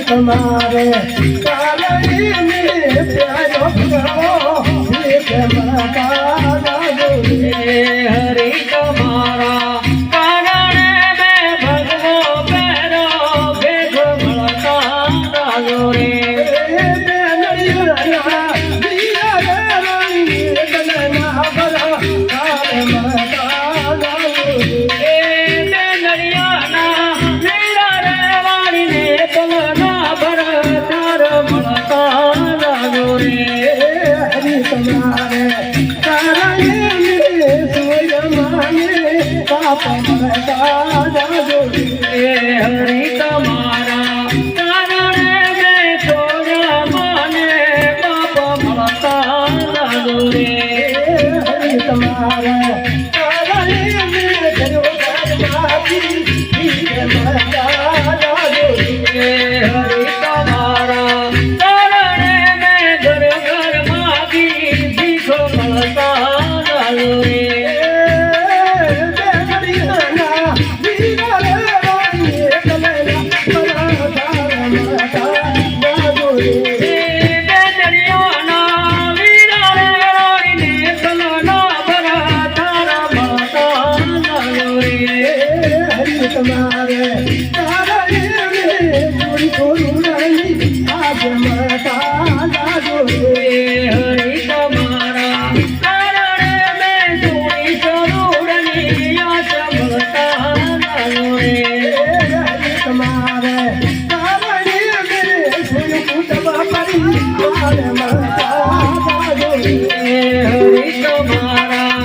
તમારે કાલની મેં પ્યારો કરો હરે તમારા કારણે મેં ભગવો પેરો ભેગ મળતા રાગો રે હરી તમારા કારણે મેં છોડ્યા મને બાપ મળતા લાગો રે હરી તમારા કારણે મેં હરી તમારા કારણે મેં ઘર ઘર માગી ભીખો મળતા લાગો રે તમારે થોડી થોડું નહીં આજ મળતા લાગો હરી તમારા કારણે મેં થોડી થોડું આજ મળતા લાગો હરી તમારે કારણે મેં થોડું કુટુંબ પરી મળતા લાગો હરી તમારા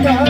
Bye.